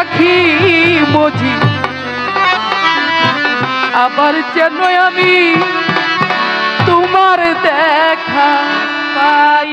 রাখি মজি আবার যেন আমি তোমার দেখা পাই।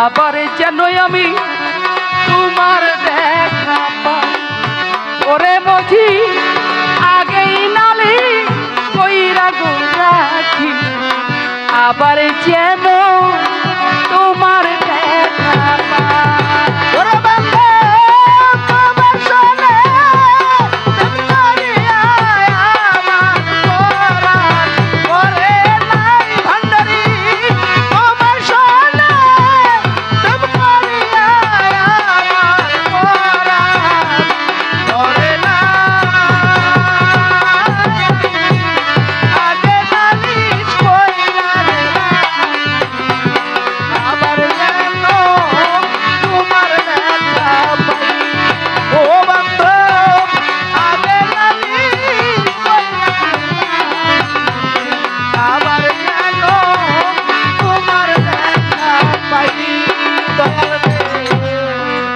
আবার যেন আমি তোমার দেখা পাই। ওরে মজি আগেই নালি কইরা গো রাখি আবার যেন তোমার দেখা পাই।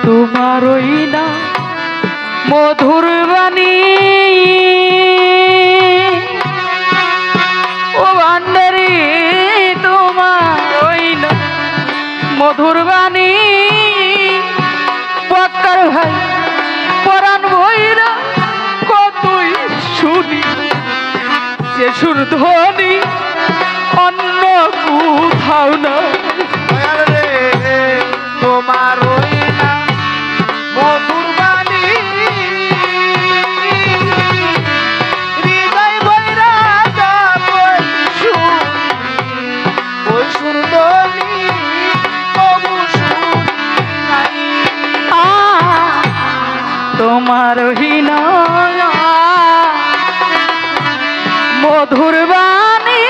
তোমারই না মধুর বাণী ও ভান্ডারি তোমারই না মধুর বাণী বক্কার ভাই পরাণ ভৈরা কতই শুনি যে সুর ধ্বনি অন্য কোথাও না। তোমারই না মধুর বাণী হৃদয় ভৈরা ওই সুর ধ্বনি কবু শুনি নাই। তোমারই না মধুর বাণী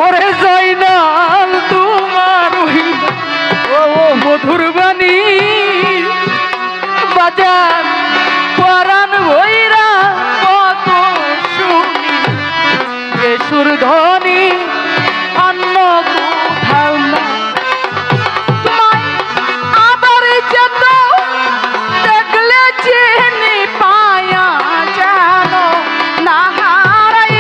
ওরে জয়নাল তোমারই ও মধুর বাণী বাজার পরাণ ভৈরা কত শুনি যে সুর ধ্বনি অন্য কোথাও না। আবার যেন দেখলে চিনি পায়া জানো না হারাই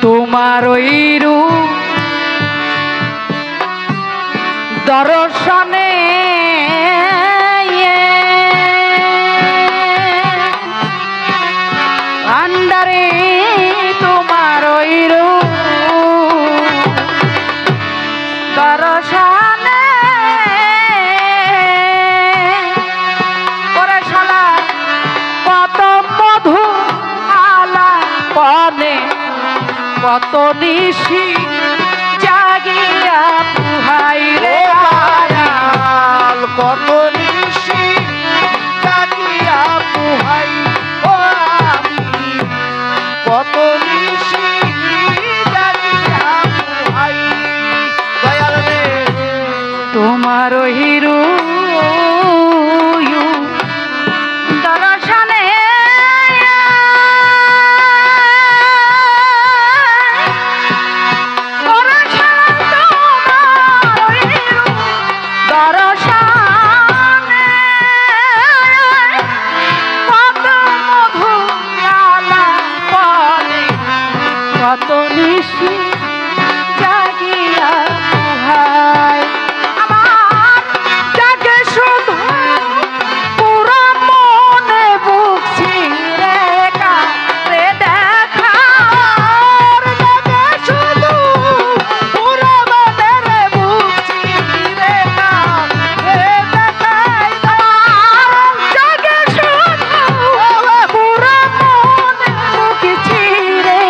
তোমারই রূপ দর্শনে আন্ডারে তোমারই রূপ দর্শনে ওরে শালা কত মধু আলা পনে কত নিশি যা জাগিয়া পুহাই রে দয়াল কত নিশি জাগিয়া পুহাই ও আমি কত নিশি জাগিয়া পুহাই দয়াল রে তোমার হিরু দর্শনে কত নিশি জাগিয়া পুহাই আমার জাগে শুধু পুরা মনে বুক ছিঁড়ে কাঁদে দেখা জাগে শুধু পুরা মনের বুক ছিঁড়ে কাঁদে দেখাই আমার জাগে শুধু পুরা মনে বুক ছিঁড়ে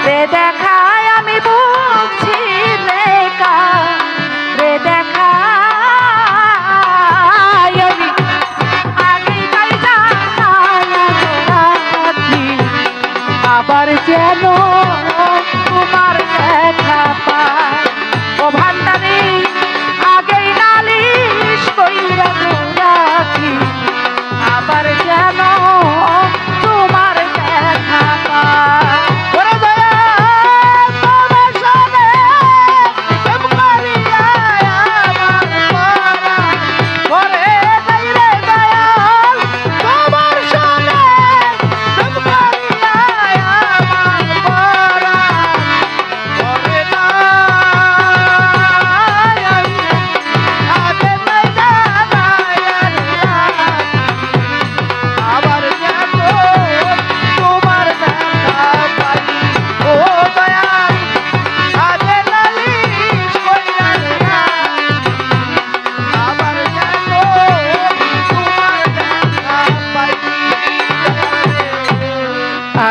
রে দেখায় আমি বুঝছি রেখা রে দেখায় আমি আগে তাই জানাই আবার যেন তোমার দেখা পায় ও ভান্ডারি আগেই নালিশ কইরা রাখি আবার যেন তোমার দেখা পায়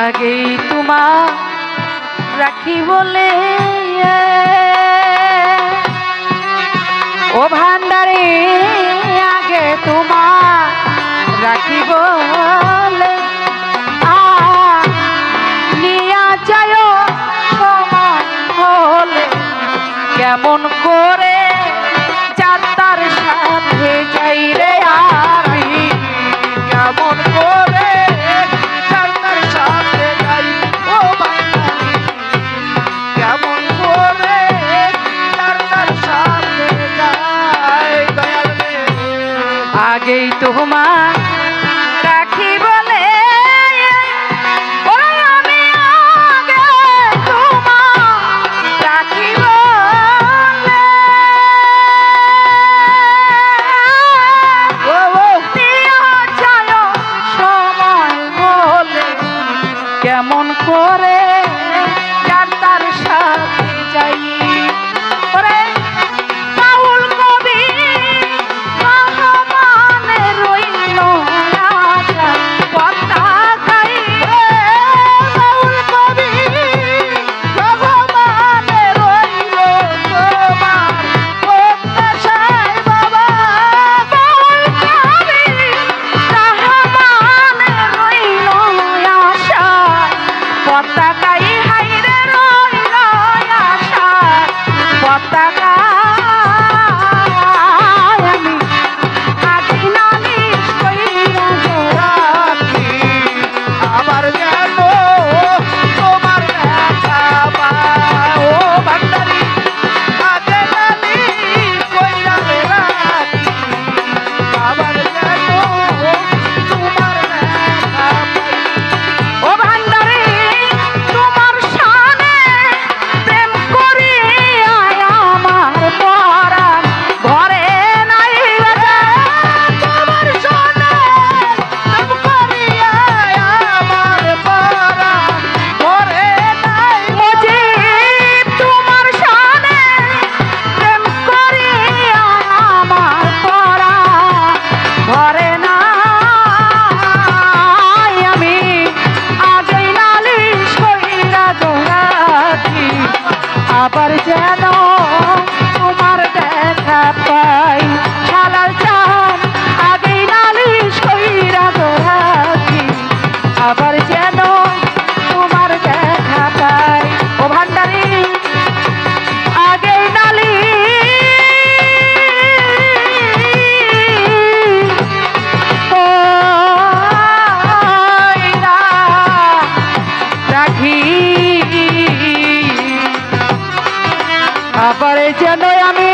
আগেই তোমার রাখি বলে ও ভান্ডারে আগে তোমার রাখি বলে নিয়া যায় সময় হলে কেমন করে যাত্রার সাথে যাই রে আমি কেমন করে যাত্রার সাথে যাই ও ভান্ডারি কেমন করে যাত্রার সাথে যাই দয়াল রে আগেই তোমার রাখি বলে ওরে আমি আগে তোমার রাখি বলে নিয়া যায় সময় বলে কেমন করে যাত্রার সাথে যাই ওরে বাউল কবি রইল আবার যেন তোমার দেখা পাই হালাল চান আগেই নালিশ কইরা রাখি আবার যেন তোমার দেখা পাই ও ভান্ডারি আগেই রাখি আবার যেন আমি